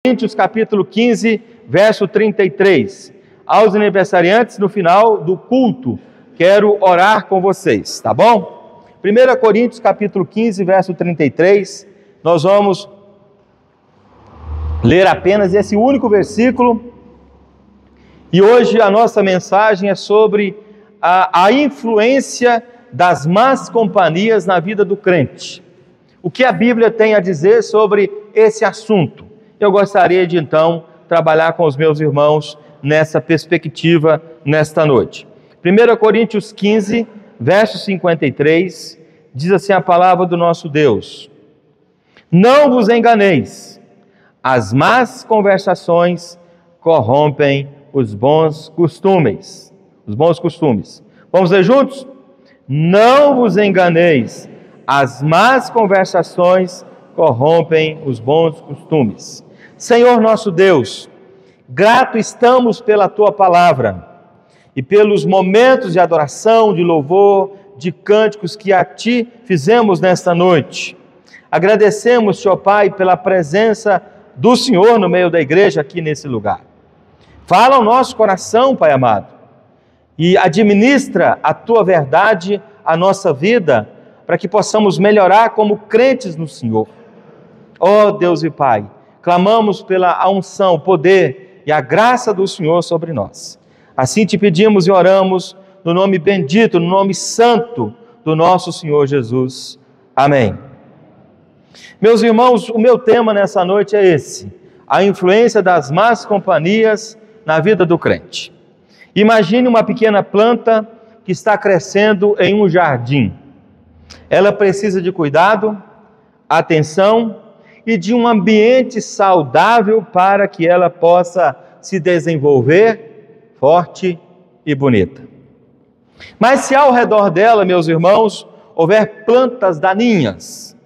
Coríntios capítulo 15, verso 33. Aos aniversariantes, no final do culto, quero orar com vocês, tá bom? 1 Coríntios capítulo 15, verso 33, nós vamos ler apenas esse único versículo. E hoje a nossa mensagem é sobre a influência das más companhias na vida do crente. O que a Bíblia tem a dizer sobre esse assunto? Eu gostaria de então trabalhar com os meus irmãos nessa perspectiva nesta noite. 1 Coríntios 15, verso 53, diz assim a palavra do nosso Deus: não vos enganeis, as más conversações corrompem os bons costumes. Os bons costumes. Vamos ler juntos? Não vos enganeis, as más conversações corrompem os bons costumes. Senhor nosso Deus, grato estamos pela Tua palavra e pelos momentos de adoração, de louvor, de cânticos que a Ti fizemos nesta noite. Agradecemos, Senhor Pai, pela presença do Senhor no meio da igreja aqui nesse lugar. Fala ao nosso coração, Pai amado, e administra a Tua verdade à nossa vida, para que possamos melhorar como crentes no Senhor. Ó Deus e Pai, clamamos pela unção, o poder e a graça do Senhor sobre nós. Assim te pedimos e oramos no nome bendito, no nome santo do nosso Senhor Jesus. Amém. Meus irmãos, o meu tema nessa noite é esse: a influência das más companhias na vida do crente. Imagine uma pequena planta que está crescendo em um jardim. Ela precisa de cuidado, atenção e de um ambiente saudável para que ela possa se desenvolver forte e bonita. Mas se ao redor dela, meus irmãos, houver plantas daninhas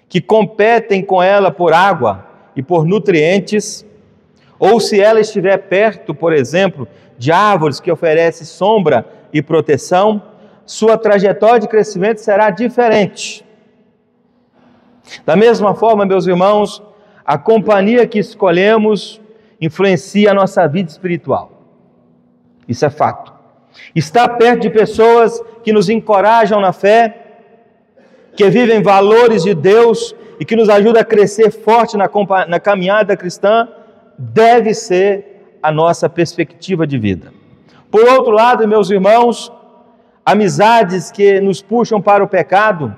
que competem com ela por água e por nutrientes, ou se ela estiver perto, por exemplo, de árvores que oferecem sombra e proteção, sua trajetória de crescimento será diferente. Da mesma forma, meus irmãos, a companhia que escolhemos influencia a nossa vida espiritual. Isso é fato. Estar perto de pessoas que nos encorajam na fé, que vivem valores de Deus e que nos ajudam a crescer forte na caminhada cristã, deve ser a nossa perspectiva de vida. Por outro lado, meus irmãos, amizades que nos puxam para o pecado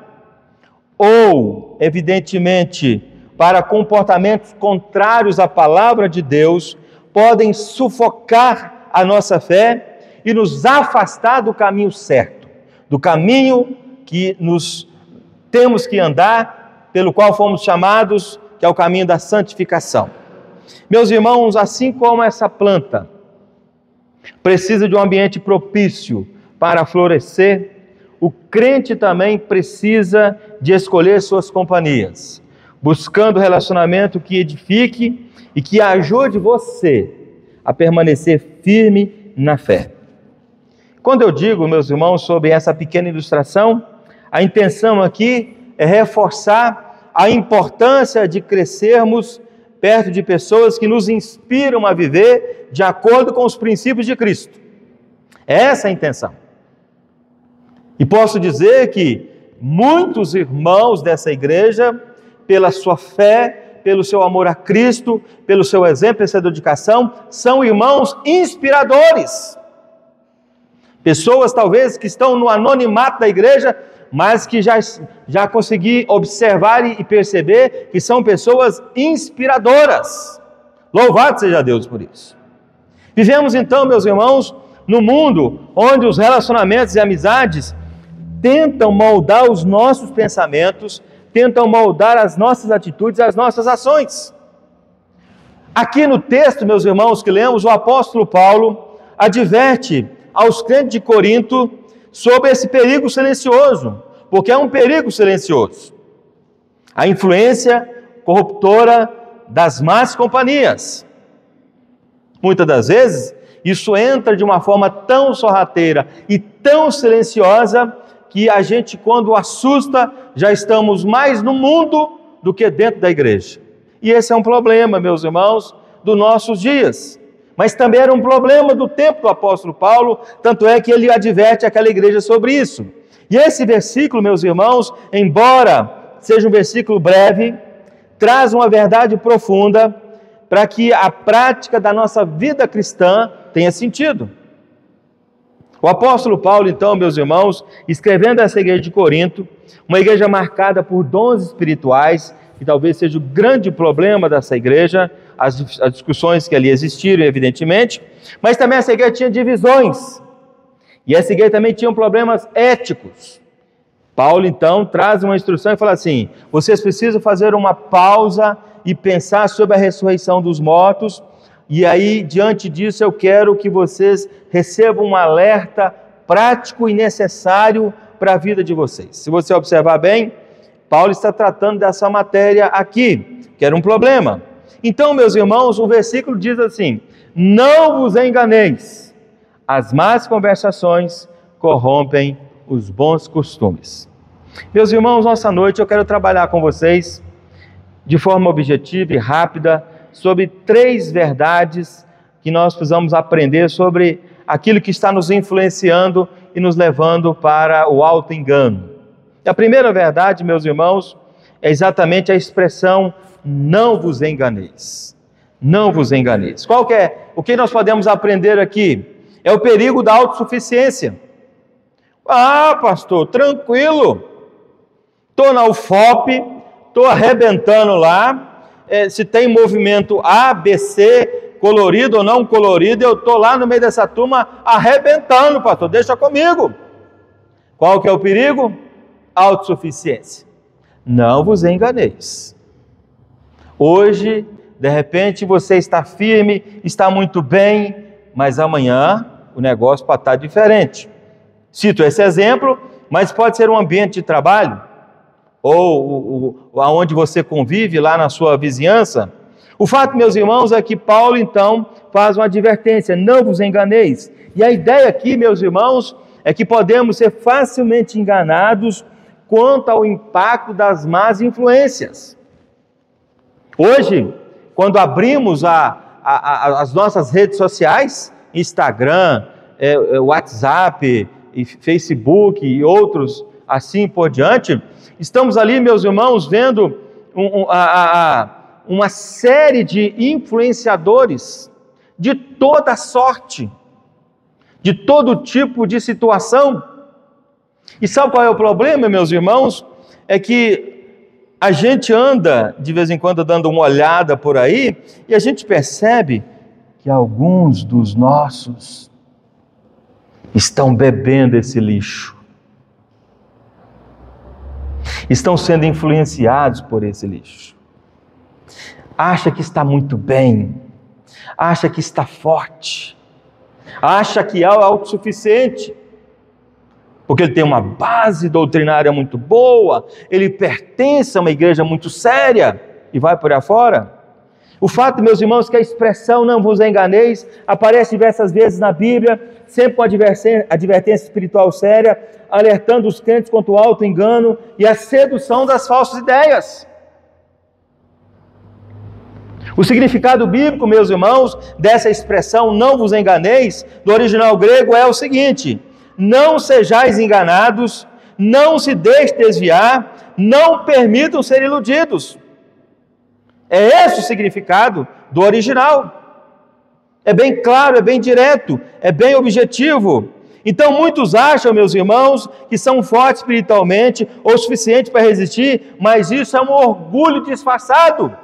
ou, evidentemente, para comportamentos contrários à palavra de Deus, podem sufocar a nossa fé e nos afastar do caminho certo, do caminho que nos temos que andar, pelo qual fomos chamados, que é o caminho da santificação. Meus irmãos, assim como essa planta precisa de um ambiente propício para florescer, o crente também precisa de escolher suas companhias, buscando relacionamento que edifique e que ajude você a permanecer firme na fé. Quando eu digo, meus irmãos, sobre essa pequena ilustração, a intenção aqui é reforçar a importância de crescermos perto de pessoas que nos inspiram a viver de acordo com os princípios de Cristo. Essa é a intenção. E posso dizer que muitos irmãos dessa igreja, pela sua fé, pelo seu amor a Cristo, pelo seu exemplo e sua dedicação, são irmãos inspiradores. Pessoas talvez que estão no anonimato da igreja, mas que já consegui observar e perceber que são pessoas inspiradoras. Louvado seja Deus por isso. Vivemos então, meus irmãos, num mundo onde os relacionamentos e amizades tentam moldar os nossos pensamentos, tentam moldar as nossas atitudes, as nossas ações. Aqui no texto, meus irmãos, que lemos, o apóstolo Paulo adverte aos crentes de Corinto sobre esse perigo silencioso, porque é um perigo silencioso. A influência corruptora das más companhias. Muitas das vezes, isso entra de uma forma tão sorrateira e tão silenciosa que a gente, quando assusta, já estamos mais no mundo do que dentro da igreja. E esse é um problema, meus irmãos, dos nossos dias. Mas também era um problema do tempo do apóstolo Paulo, tanto é que ele adverte aquela igreja sobre isso. E esse versículo, meus irmãos, embora seja um versículo breve, traz uma verdade profunda para que a prática da nossa vida cristã tenha sentido. O apóstolo Paulo, então, meus irmãos, escrevendo essa igreja de Corinto, uma igreja marcada por dons espirituais, que talvez seja o grande problema dessa igreja, as discussões que ali existiram, evidentemente, mas também essa igreja tinha divisões, e essa igreja também tinha problemas éticos. Paulo, então, traz uma instrução e fala assim: vocês precisam fazer uma pausa e pensar sobre a ressurreição dos mortos, e aí, diante disso, eu quero que vocês recebam um alerta prático e necessário para a vida de vocês. Se você observar bem, Paulo está tratando dessa matéria aqui, que era um problema. Então, meus irmãos, o versículo diz assim: não vos enganeis, as más conversações corrompem os bons costumes. Meus irmãos, nessa noite eu quero trabalhar com vocês de forma objetiva e rápida sobre 3 verdades que nós precisamos aprender sobre aquilo que está nos influenciando e nos levando para o auto-engano. E a primeira verdade, meus irmãos, é exatamente a expressão não vos enganeis. Não vos enganeis. O que nós podemos aprender aqui? É o perigo da autossuficiência. Ah, pastor, tranquilo. Estou na UFOP, estou arrebentando lá. Se tem movimento A, B, C, colorido ou não colorido, eu estou lá no meio dessa turma arrebentando, pastor, deixa comigo. Qual que é o perigo? Autossuficiência. Não vos enganeis. Hoje, de repente, você está firme, está muito bem, mas amanhã o negócio pode estar diferente. Cito esse exemplo, mas pode ser um ambiente de trabalho, ou aonde você convive, lá na sua vizinhança. O fato, meus irmãos, é que Paulo, então, faz uma advertência: não vos enganeis. E a ideia aqui, meus irmãos, é que podemos ser facilmente enganados quanto ao impacto das más influências. Hoje, quando abrimos as nossas redes sociais, Instagram, WhatsApp, e Facebook e outros assim por diante, estamos ali, meus irmãos, vendo uma série de influenciadores de toda sorte, de todo tipo de situação. E sabe qual é o problema, meus irmãos? É que a gente anda, de vez em quando, dando uma olhada por aí, e a gente percebe que alguns dos nossos estão bebendo esse lixo, estão sendo influenciados por esse lixo. Acha que está muito bem, acha que está forte, acha que é autossuficiente, porque ele tem uma base doutrinária muito boa, ele pertence a uma igreja muito séria, e vai por aí afora. O fato, meus irmãos, que a expressão não vos enganeis aparece diversas vezes na Bíblia, sempre com advertência espiritual séria, alertando os crentes contra o auto-engano e a sedução das falsas ideias. O significado bíblico, meus irmãos, dessa expressão não vos enganeis, do original grego, é o seguinte: não sejais enganados, não se deixe desviar, não permitam ser iludidos. É esse o significado do original. É bem claro, é bem direto, é bem objetivo. Então muitos acham, meus irmãos, que são fortes espiritualmente ou suficientes para resistir, mas isso é um orgulho disfarçado.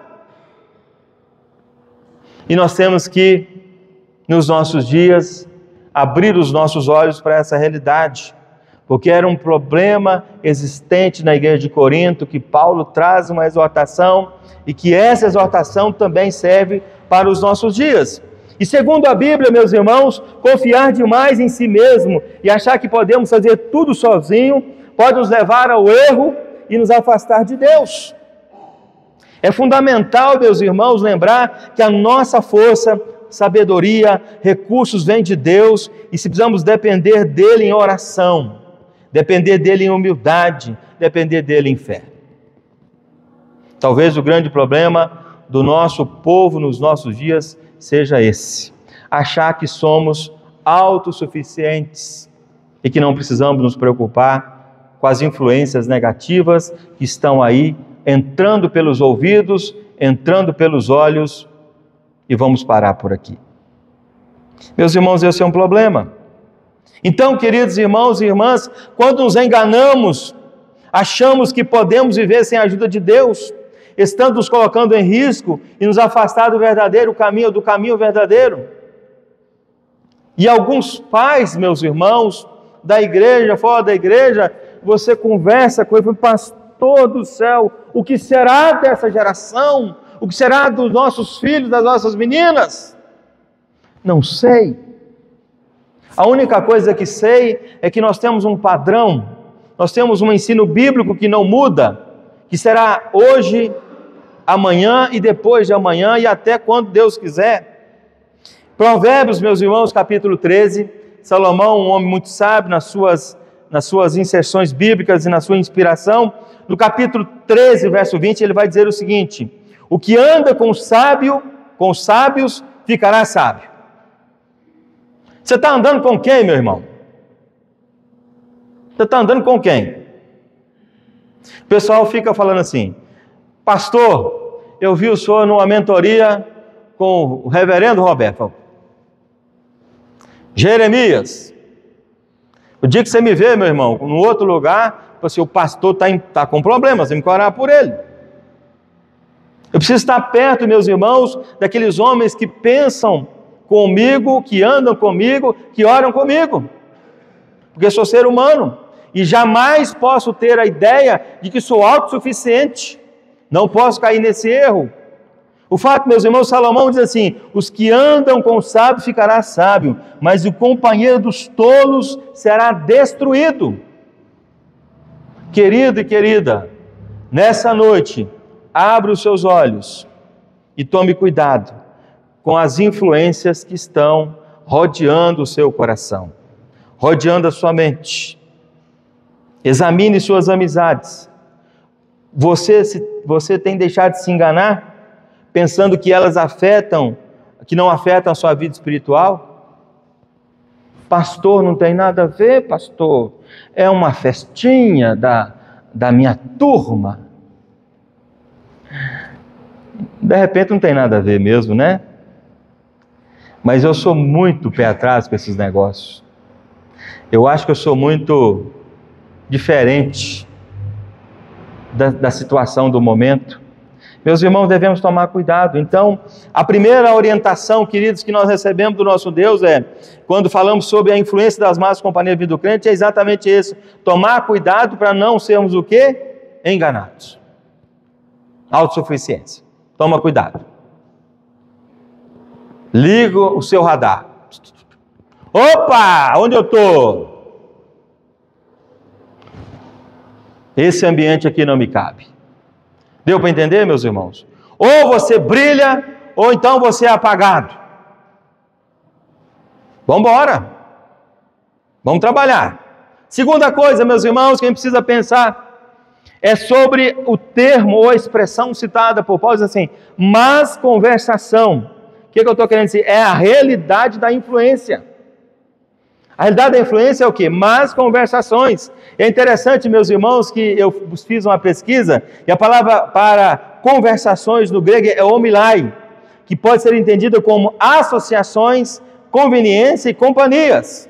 E nós temos que, nos nossos dias, abrir os nossos olhos para essa realidade, porque era um problema existente na igreja de Corinto, que Paulo traz uma exortação, e que essa exortação também serve para os nossos dias. E segundo a Bíblia, meus irmãos, confiar demais em si mesmo e achar que podemos fazer tudo sozinho pode nos levar ao erro e nos afastar de Deus. É fundamental, meus irmãos, lembrar que a nossa força, sabedoria, recursos vêm de Deus, e se precisamos depender dele em oração, depender dele em humildade, depender dele em fé. Talvez o grande problema do nosso povo nos nossos dias seja esse: achar que somos autossuficientes e que não precisamos nos preocupar com as influências negativas que estão aí, entrando pelos ouvidos, entrando pelos olhos, e vamos parar por aqui. Meus irmãos, esse é um problema. Então, queridos irmãos e irmãs, quando nos enganamos, achamos que podemos viver sem a ajuda de Deus, estando nos colocando em risco e nos afastar do verdadeiro caminho, do caminho verdadeiro. E alguns pais, meus irmãos, da igreja, fora da igreja, você conversa com ele, pastor do céu, o que será dessa geração? O que será dos nossos filhos, das nossas meninas? Não sei. A única coisa que sei é que nós temos um padrão, nós temos um ensino bíblico que não muda, que será hoje, amanhã e depois de amanhã e até quando Deus quiser. Provérbios, meus irmãos, capítulo 13, Salomão, um homem muito sábio nas suas inserções bíblicas e na sua inspiração, no capítulo 13, verso 20, ele vai dizer o seguinte: o que anda com os sábios, ficará sábio. Você está andando com quem, meu irmão? Você está andando com quem? O pessoal fica falando assim: pastor, eu vi o senhor numa mentoria com o reverendo Roberto. Jeremias, o dia que você me vê, meu irmão, no outro lugar, assim, o pastor está com problemas, você tem que orar por ele. Eu preciso estar perto, meus irmãos, daqueles homens que pensam comigo, que andam comigo, que oram comigo, porque sou ser humano e jamais posso ter a ideia de que sou autossuficiente, não posso cair nesse erro. O fato, meus irmãos, Salomão diz assim: os que andam com o sábio ficará sábio, mas o companheiro dos tolos será destruído. Querido e querida, nessa noite, abra os seus olhos e tome cuidado com as influências que estão rodeando o seu coração, rodeando a que examine suas amizades. Você tem deixado de se enganar, pensando que elas que não afetam a sua vida espiritual? Pastor, não tem nada a ver, pastor. É uma festinha da minha turma. De repente não tem nada a ver mesmo, né? Mas eu sou muito pé atrás com esses negócios. Eu acho que eu sou muito diferente da situação do momento. Meus irmãos, devemos tomar cuidado. Então, a primeira orientação, queridos, que nós recebemos do nosso Deus quando falamos sobre a influência das más companhias da vida do crente, é exatamente isso: tomar cuidado para não sermos o quê? Enganados. Autossuficiência. Toma cuidado. Liga o seu radar. Opa! Onde eu estou? Esse ambiente aqui não me cabe. Deu para entender, meus irmãos? Ou você brilha, ou então você é apagado. Vamos embora. Vamos trabalhar. Segunda coisa, meus irmãos, que a gente precisa pensar é sobre o termo ou a expressão citada por Paulo, diz assim: mas conversação. O que eu estou querendo dizer? É a realidade da influência. A realidade da influência é o quê? Más conversações. É interessante, meus irmãos, que eu fiz uma pesquisa, e a palavra para conversações no grego é homilai, que pode ser entendida como associações, conveniência e companhias.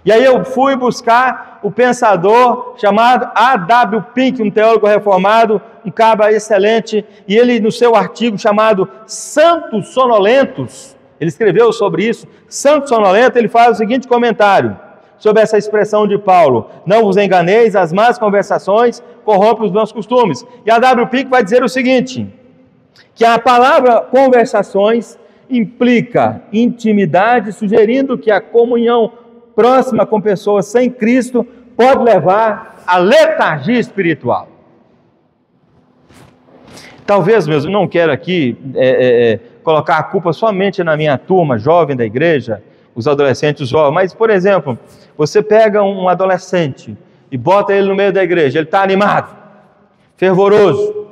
E aí eu fui buscar o pensador chamado A.W. Pink, um teólogo reformado, um cabra excelente, e ele no seu artigo chamado Santos Sonolentos, ele escreveu sobre isso, Santos Sonolentos, ele faz o seguinte comentário sobre essa expressão de Paulo: não vos enganeis, as más conversações corrompem os bons costumes. E a W. Pink vai dizer o seguinte, que a palavra conversações implica intimidade, sugerindo que a comunhão próxima com pessoas sem Cristo pode levar à letargia espiritual. Talvez, meus, não quero aqui colocar a culpa somente na minha turma jovem da igreja, os adolescentes jovens, mas, por exemplo, você pega um adolescente e bota ele no meio da igreja, ele está animado, fervoroso,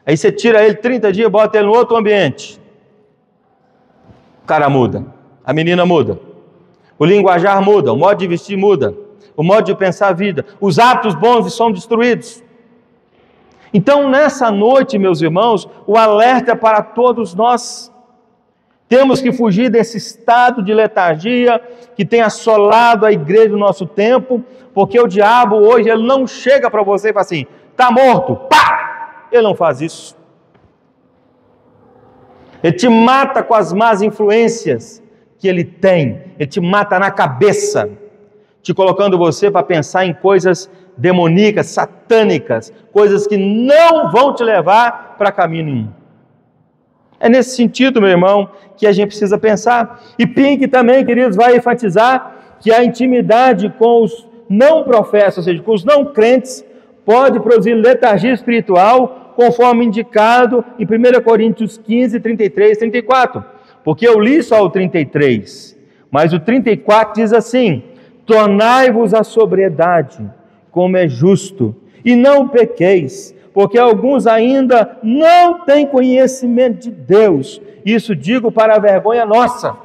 Aí você tira ele 30 dias, bota ele no outro ambiente. O cara muda, a menina muda, o linguajar muda, o modo de vestir muda, o modo de pensar a vida, os hábitos bons são destruídos. Então, nessa noite, meus irmãos, o alerta é para todos nós. Temos que fugir desse estado de letargia que tem assolado a igreja no nosso tempo, porque o diabo hoje ele não chega para você e fala assim, está morto, pá! Ele não faz isso. Ele te mata com as más influências que ele tem, ele te mata na cabeça, te colocando você para pensar em coisas demoníacas, satânicas, coisas que não vão te levar para caminho nenhum. É nesse sentido, meu irmão, que a gente precisa pensar. E Pink também, queridos, vai enfatizar que a intimidade com os não profetas, ou seja, com os não crentes, pode produzir letargia espiritual, conforme indicado em 1 Coríntios 15, 33 e 34. Porque eu li só o 33, mas o 34 diz assim, tornai-vos a sobriedade, como é justo, e não pequeis, porque alguns ainda não têm conhecimento de Deus. Isso digo para a vergonha nossa.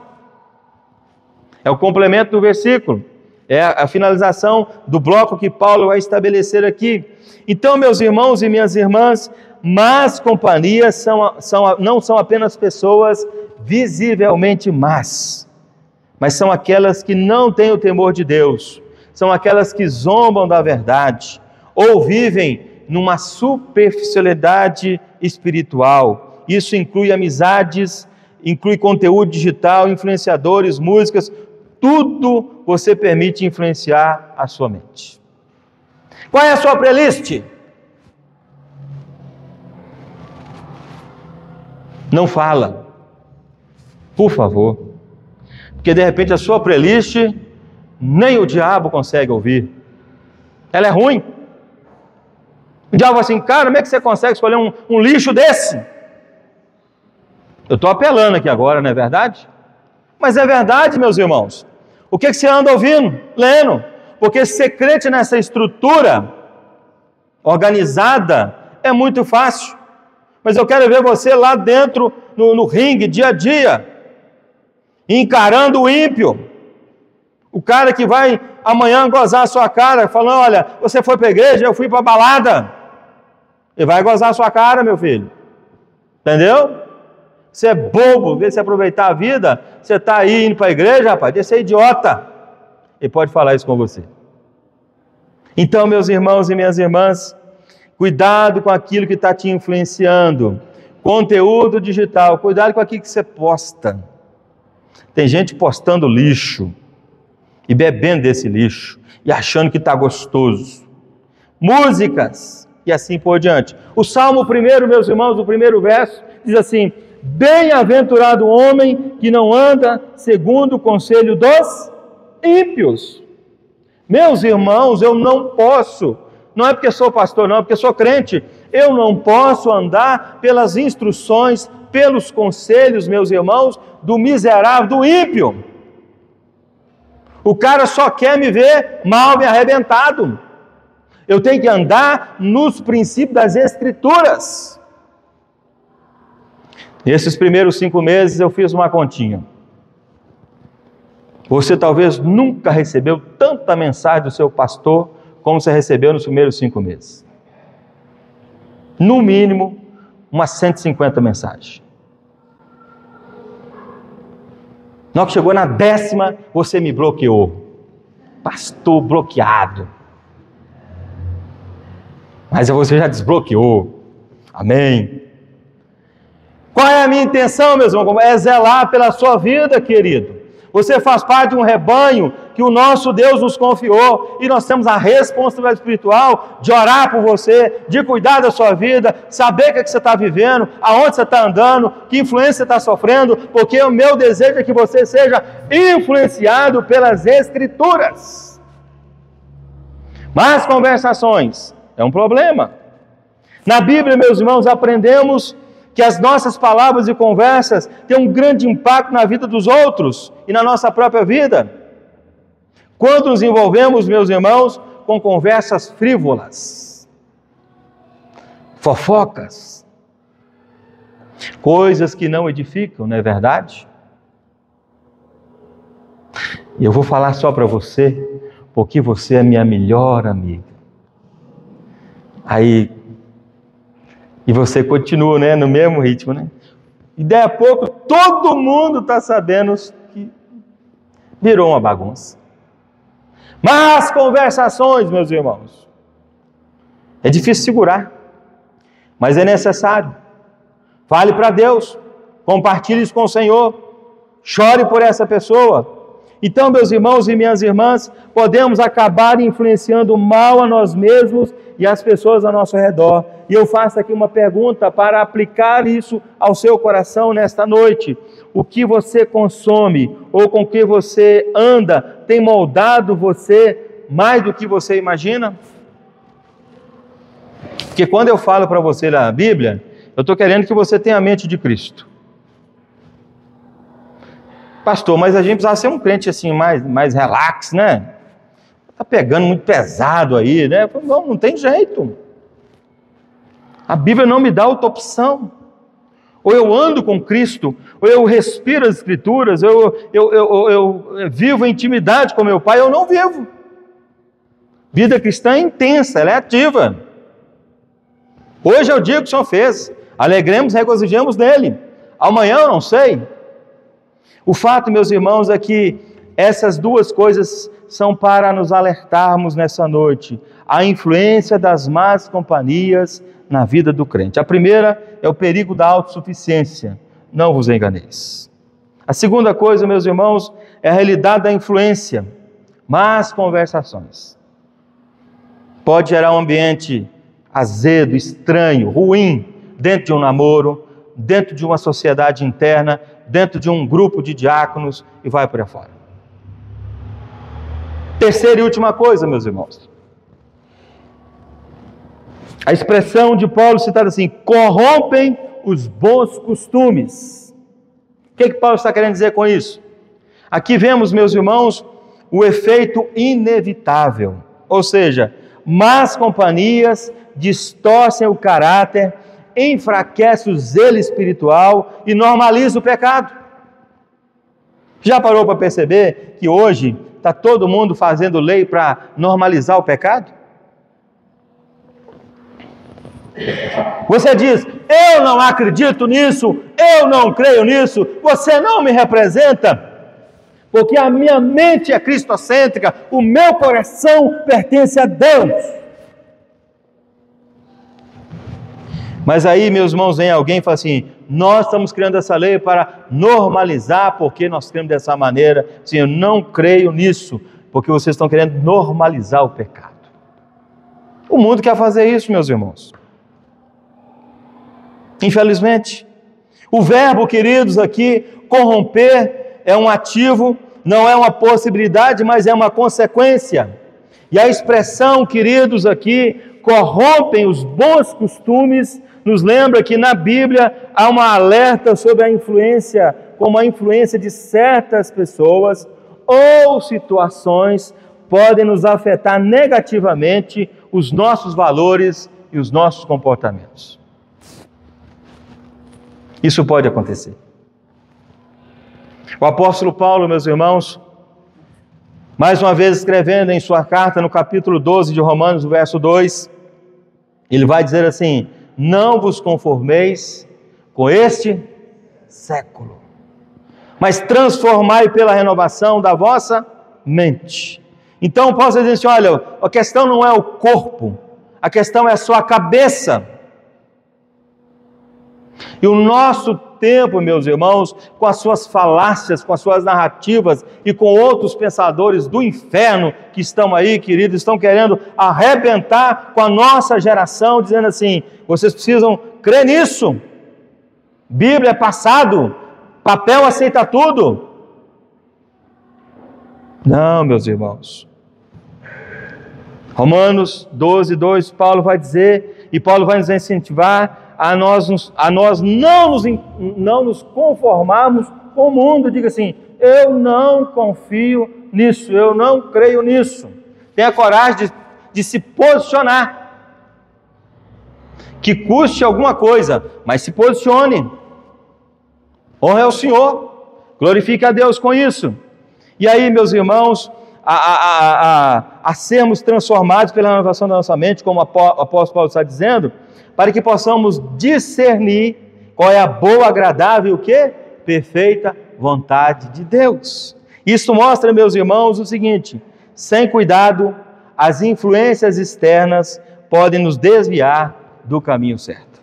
É o complemento do versículo, é a finalização do bloco que Paulo vai estabelecer aqui. Então, meus irmãos e minhas irmãs, más companhias não são apenas pessoas visivelmente más, mas são aquelas que não têm o temor de Deus, são aquelas que zombam da verdade, ou vivem numa superficialidade espiritual. Isso inclui amizades, inclui conteúdo digital, influenciadores, músicas, tudo você permite influenciar a sua mente. Qual é a sua playlist? Não fala, por favor, porque de repente a sua playlist nem o diabo consegue ouvir, ela é ruim. O diabo fala assim, cara, como é que você consegue escolher um lixo desse? Eu estou apelando aqui agora, não é verdade? Mas é verdade, meus irmãos. O que você anda ouvindo? Lendo. Porque ser crente nessa estrutura organizada é muito fácil. Mas eu quero ver você lá dentro, no ringue, dia a dia, encarando o ímpio. O cara que vai amanhã gozar a sua cara, falando, olha, você foi para a igreja, eu fui para a balada. Ele vai gozar a sua cara, meu filho. Entendeu? Você é bobo, em vez de você aproveitar a vida, você está aí indo para a igreja, rapaz, deixa ser idiota. Ele pode falar isso com você. Então, meus irmãos e minhas irmãs, cuidado com aquilo que está te influenciando. Conteúdo digital, cuidado com aquilo que você posta. Tem gente postando lixo e bebendo desse lixo e achando que está gostoso. Músicas e assim por diante. O Salmo 1, meus irmãos, o primeiro verso, diz assim, bem-aventurado o homem que não anda segundo o conselho dos ímpios. Meus irmãos, eu não posso, não é porque sou pastor, não, é porque sou crente, eu não posso andar pelas instruções, pelos conselhos, meus irmãos, do miserável, do ímpio. O cara só quer me ver mal, me arrebentado. Eu tenho que andar nos princípios das Escrituras. Nesses primeiros 5 meses eu fiz uma continha. Você talvez nunca recebeu tanta mensagem do seu pastor como você recebeu nos primeiros 5 meses. No mínimo, umas 150 mensagens. Na hora que chegou na 10ª, você me bloqueou. Pastor bloqueado. Mas você já desbloqueou. Amém. Qual é a minha intenção, meus irmãos? É zelar pela sua vida, querido. Você faz parte de um rebanho que o nosso Deus nos confiou e nós temos a responsabilidade espiritual de orar por você, de cuidar da sua vida, saber o que você está vivendo, aonde você está andando, que influência você está sofrendo, porque o meu desejo é que você seja influenciado pelas Escrituras. Mas conversações é um problema. Na Bíblia, meus irmãos, aprendemos que as nossas palavras e conversas têm um grande impacto na vida dos outros e na nossa própria vida. Quando nos envolvemos, meus irmãos, com conversas frívolas, fofocas, coisas que não edificam, não é verdade? E eu vou falar só para você, porque você é minha melhor amiga. Aí, e você continua, né, no mesmo ritmo, né? E daí a pouco todo mundo está sabendo que virou uma bagunça. Mas conversações, meus irmãos, é difícil segurar, mas é necessário. Fale para Deus, compartilhe isso com o Senhor, chore por essa pessoa. Então, meus irmãos e minhas irmãs, podemos acabar influenciando mal a nós mesmos e as pessoas ao nosso redor. E eu faço aqui uma pergunta para aplicar isso ao seu coração nesta noite. O que você consome ou com que você anda tem moldado você mais do que você imagina? Porque quando eu falo para você na Bíblia, eu estou querendo que você tenha a mente de Cristo. Pastor, mas a gente precisa ser um crente assim, mais relax, né? Está pegando muito pesado aí, né? Não tem jeito. A Bíblia não me dá outra opção. Ou eu ando com Cristo, ou eu respiro as Escrituras, eu vivo em intimidade com meu Pai, eu não vivo. Vida cristã é intensa, ela é ativa. Hoje é o dia que o Senhor fez. Alegremos, regozijemos nele. Amanhã eu não sei. O fato, meus irmãos, é que essas duas coisas são para nos alertarmos nessa noite. A influência das más companhias na vida do crente. A primeira é o perigo da autossuficiência. Não vos enganeis. A segunda coisa, meus irmãos, é a realidade da influência. Más conversações. Pode gerar um ambiente azedo, estranho, ruim, dentro de um namoro, dentro de uma sociedade interna, dentro de um grupo de diáconos e vai por aí fora. Terceira e última coisa, meus irmãos. A expressão de Paulo citada assim, corrompem os bons costumes. O que Paulo está querendo dizer com isso? Aqui vemos, meus irmãos, o efeito inevitável. Ou seja, más companhias distorcem o caráter, enfraquece o zelo espiritual e normaliza o pecado. Já parou para perceber que hoje está todo mundo fazendo lei para normalizar o pecado? Você diz, eu não acredito nisso, eu não creio nisso, você não me representa, porque a minha mente é cristocêntrica, o meu coração pertence a Deus. Mas aí, meus irmãos, vem alguém e fala assim, nós estamos criando essa lei para normalizar, porque nós cremos dessa maneira. Sim, eu não creio nisso, porque vocês estão querendo normalizar o pecado. O mundo quer fazer isso, meus irmãos. Infelizmente. O verbo, queridos, aqui, corromper, é um ativo, não é uma possibilidade, mas é uma consequência. E a expressão, queridos, aqui, corrompem os bons costumes, nos lembra que na Bíblia há uma alerta sobre a influência, como a influência de certas pessoas ou situações podem nos afetar negativamente os nossos valores e os nossos comportamentos. Isso pode acontecer. O apóstolo Paulo, meus irmãos, mais uma vez escrevendo em sua carta no capítulo 12 de Romanos, verso 2, ele vai dizer assim, não vos conformeis com este século, mas transformai pela renovação da vossa mente. Então Paulo diz assim, olha, a questão não é o corpo, a questão é a sua cabeça. E o nosso tempo, meus irmãos, com as suas falácias, com as suas narrativas e com outros pensadores do inferno que estão aí, queridos, estão querendo arrebentar com a nossa geração, dizendo assim, vocês precisam crer nisso. Bíblia é passado, papel aceita tudo. Não, meus irmãos. Romanos 12, 2, Paulo vai dizer, e Paulo vai nos incentivar a nós não nos conformarmos com o mundo. Diga assim, eu não confio nisso, eu não creio nisso. Tenha coragem de se posicionar. Que custe alguma coisa, mas se posicione. Honra ao Senhor, glorifique a Deus com isso. E aí, meus irmãos, a sermos transformados pela renovação da nossa mente, como o apóstolo Paulo está dizendo, para que possamos discernir qual é a boa, agradável e o quê? Perfeita vontade de Deus. Isso mostra, meus irmãos, o seguinte: sem cuidado, as influências externas podem nos desviar do caminho certo.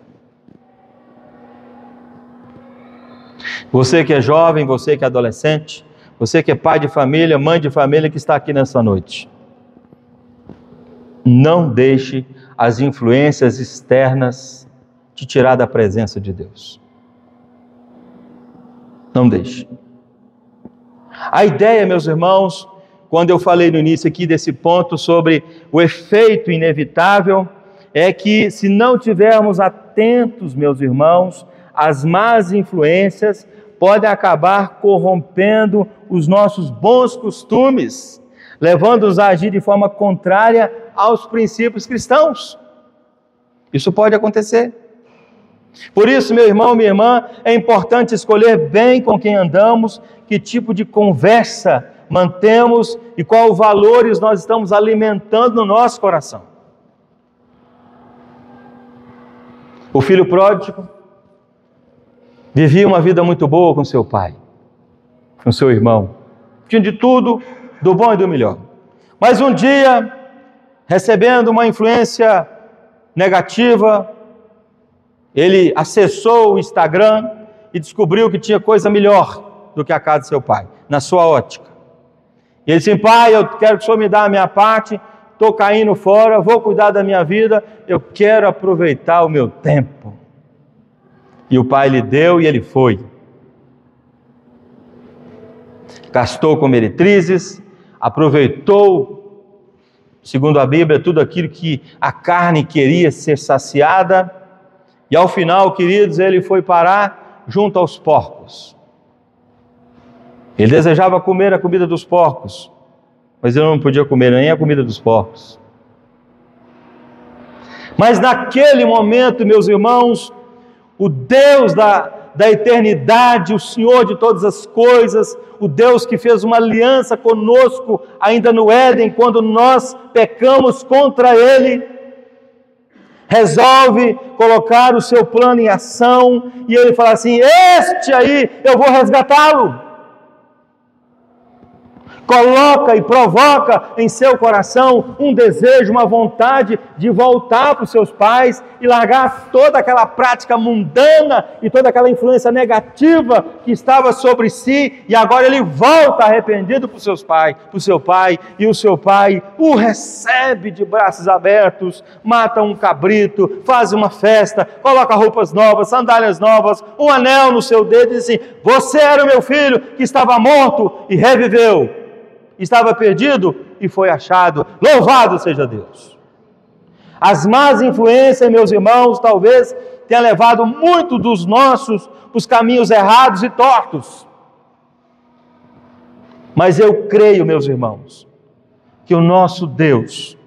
Você que é jovem, você que é adolescente, você que é pai de família, mãe de família que está aqui nessa noite, não deixe as influências externas te tirar da presença de Deus. Não deixe. A ideia, meus irmãos, quando eu falei no início aqui desse ponto sobre o efeito inevitável, é que se não tivermos atentos, meus irmãos, as más influências podem acabar corrompendo os nossos bons costumes, levando-nos a agir de forma contrária aos princípios cristãos. Isso pode acontecer. Por isso, meu irmão, minha irmã, é importante escolher bem com quem andamos, que tipo de conversa mantemos e quais valores nós estamos alimentando no nosso coração. O filho pródigo vivia uma vida muito boa com seu pai, com seu irmão. Tinha de tudo, do bom e do melhor. Mas um dia, recebendo uma influência negativa, ele acessou o Instagram e descobriu que tinha coisa melhor do que a casa de seu pai, na sua ótica. E ele disse: pai, eu quero que o senhor me dê a minha parte, estou caindo fora, vou cuidar da minha vida, eu quero aproveitar o meu tempo. E o pai lhe deu e ele foi. Gastou com meretrizes, aproveitou, segundo a Bíblia, tudo aquilo que a carne queria ser saciada. E ao final, queridos, ele foi parar junto aos porcos. Ele desejava comer a comida dos porcos, mas ele não podia comer nem a comida dos porcos. Mas naquele momento, meus irmãos, o Deus da eternidade, o Senhor de todas as coisas, o Deus que fez uma aliança conosco ainda no Éden, quando nós pecamos contra Ele, resolve colocar o seu plano em ação, e Ele fala assim: este aí eu vou resgatá-lo. Coloca e provoca em seu coração um desejo, uma vontade de voltar para os seus pais e largar toda aquela prática mundana e toda aquela influência negativa que estava sobre si, e agora ele volta arrependido para o seu pai, e o seu pai o recebe de braços abertos, mata um cabrito, faz uma festa, coloca roupas novas, sandálias novas, um anel no seu dedo e diz assim: você era o meu filho que estava morto e reviveu. Estava perdido e foi achado. Louvado seja Deus! As más influências, meus irmãos, talvez tenha levado muito dos nossos para os caminhos errados e tortos. Mas eu creio, meus irmãos, que o nosso Deus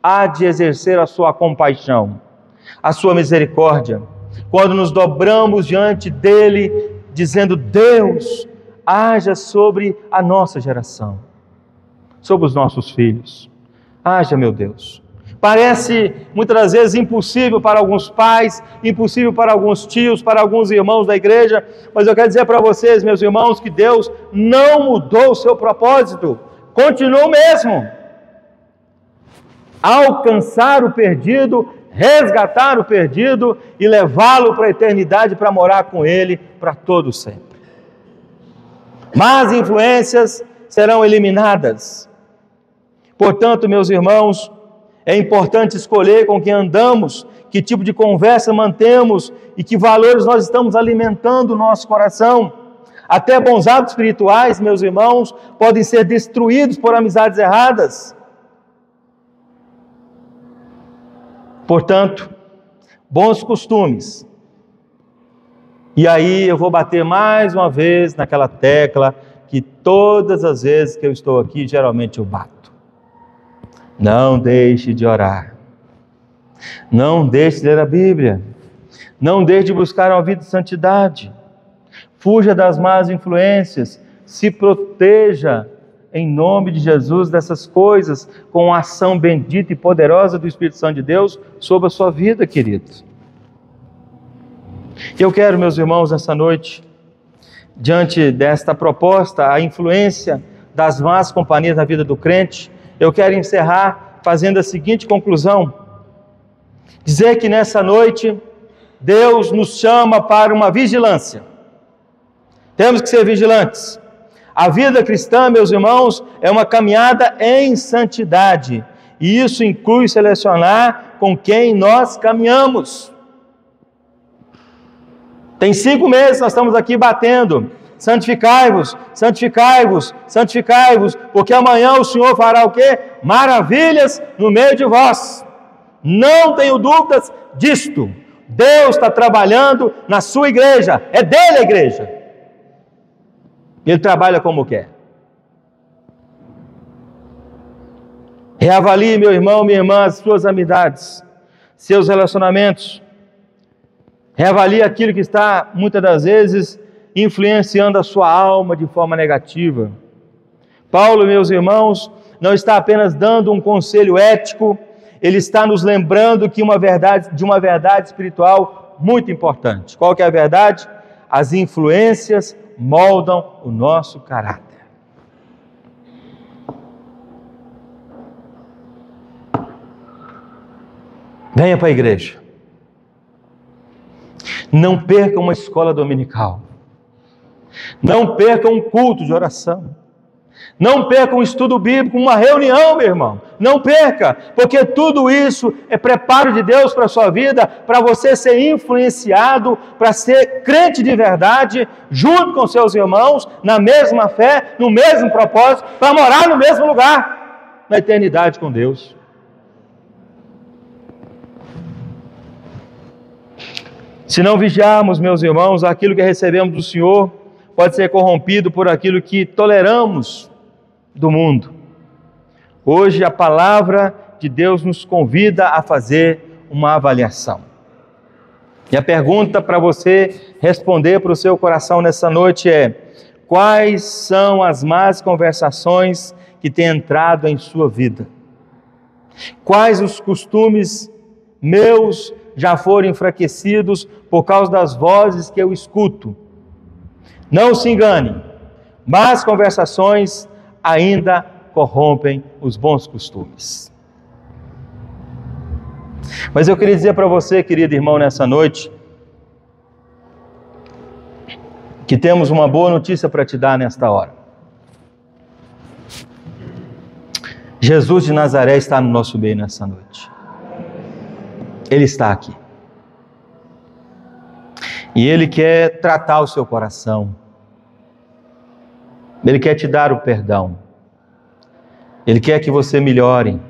há de exercer a sua compaixão, a sua misericórdia, quando nos dobramos diante dele, dizendo: Deus, haja sobre a nossa geração, sobre os nossos filhos. Haja, meu Deus. Parece muitas das vezes impossível para alguns pais, impossível para alguns tios, para alguns irmãos da igreja, mas eu quero dizer para vocês, meus irmãos, que Deus não mudou o seu propósito, continua o mesmo: alcançar o perdido, resgatar o perdido e levá-lo para a eternidade para morar com Ele para todo sempre. Más influências serão eliminadas. Portanto, meus irmãos, é importante escolher com quem andamos, que tipo de conversa mantemos e que valores nós estamos alimentando o nosso coração. Até bons hábitos espirituais, meus irmãos, podem ser destruídos por amizades erradas. Portanto, bons costumes. E aí eu vou bater mais uma vez naquela tecla que todas as vezes que eu estou aqui, geralmente eu bato. Não deixe de orar. Não deixe de ler a Bíblia. Não deixe de buscar uma vida de santidade. Fuja das más influências, se proteja em nome de Jesus dessas coisas, com a ação bendita e poderosa do Espírito Santo de Deus sobre a sua vida, querido. Eu quero, meus irmãos, nessa noite, diante desta proposta, a influência das más companhias na vida do crente, eu quero encerrar fazendo a seguinte conclusão: dizer que nessa noite Deus nos chama para uma vigilância. Temos que ser vigilantes. A vida cristã, meus irmãos, é uma caminhada em santidade, e isso inclui selecionar com quem nós caminhamos. Tem 5 meses nós estamos aqui batendo: santificai-vos, santificai-vos, santificai-vos, porque amanhã o Senhor fará o quê? Maravilhas no meio de vós. Não tenho dúvidas disto. Deus está trabalhando na sua igreja, é dele a igreja. Ele trabalha como quer. Reavalie, meu irmão, minha irmã, as suas amizades, seus relacionamentos. Reavalie aquilo que está, muitas das vezes, influenciando a sua alma de forma negativa. Paulo, meus irmãos, não está apenas dando um conselho ético, ele está nos lembrando de uma verdade espiritual muito importante. Qual que é a verdade? As influências moldam o nosso caráter. Venha para a igreja. Não perca uma escola dominical. Não perca um culto de oração. Não perca um estudo bíblico, uma reunião, meu irmão. Não perca, porque tudo isso é preparo de Deus para a sua vida, para você ser influenciado, para ser crente de verdade, junto com seus irmãos, na mesma fé, no mesmo propósito, para morar no mesmo lugar, na eternidade com Deus. Se não vigiarmos, meus irmãos, aquilo que recebemos do Senhor pode ser corrompido por aquilo que toleramos do mundo. Hoje a palavra de Deus nos convida a fazer uma avaliação. E a pergunta para você responder para o seu coração nessa noite é: quais são as más conversações que têm entrado em sua vida? Quais os costumes meus já foram enfraquecidos por causa das vozes que eu escuto? Não se engane, más conversações ainda corrompem os bons costumes. Mas eu queria dizer para você, querido irmão, nessa noite, que temos uma boa notícia para te dar nesta hora. Jesus de Nazaré está no nosso meio nessa noite. Ele está aqui. E Ele quer tratar o seu coração. Ele quer te dar o perdão. Ele quer que você melhore.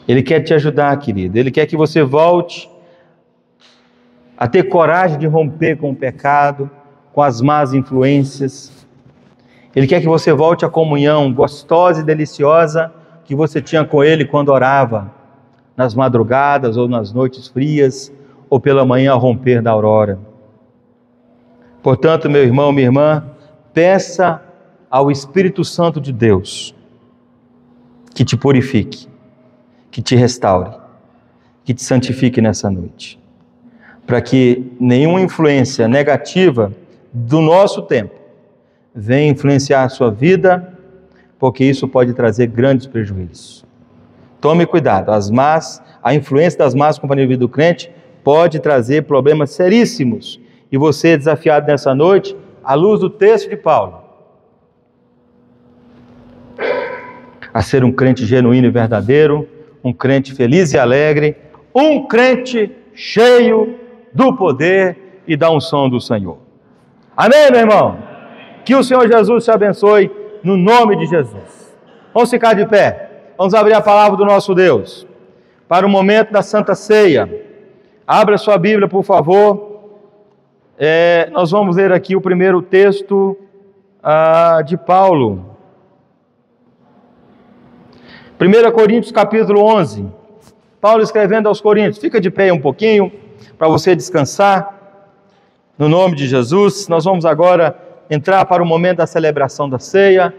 Ele quer te ajudar, querido. Ele quer que você volte a ter coragem de romper com o pecado, com as más influências. Ele quer que você volte à comunhão gostosa e deliciosa que você tinha com Ele quando orava, nas madrugadas ou nas noites frias, ou pela manhã ao romper da aurora. Portanto, meu irmão, minha irmã, peça ao Espírito Santo de Deus que te purifique, que te restaure, que te santifique nessa noite, para que nenhuma influência negativa do nosso tempo venha influenciar a sua vida, porque isso pode trazer grandes prejuízos. Tome cuidado, a influência das más companhias da vida do crente pode trazer problemas seríssimos, e você é desafiado nessa noite, à luz do texto de Paulo, a ser um crente genuíno e verdadeiro, um crente feliz e alegre, um crente cheio do poder e da unção do Senhor. Amém, meu irmão? Que o Senhor Jesus te abençoe, no nome de Jesus. Vamos ficar de pé, vamos abrir a palavra do nosso Deus, para o momento da Santa Ceia. Abra sua Bíblia, por favor. Nós vamos ler aqui o primeiro texto de Paulo. 1 Coríntios capítulo 11, Paulo escrevendo aos Coríntios. Fica de pé um pouquinho, para você descansar. No nome de Jesus, nós vamos agora entrar para o momento da celebração da ceia.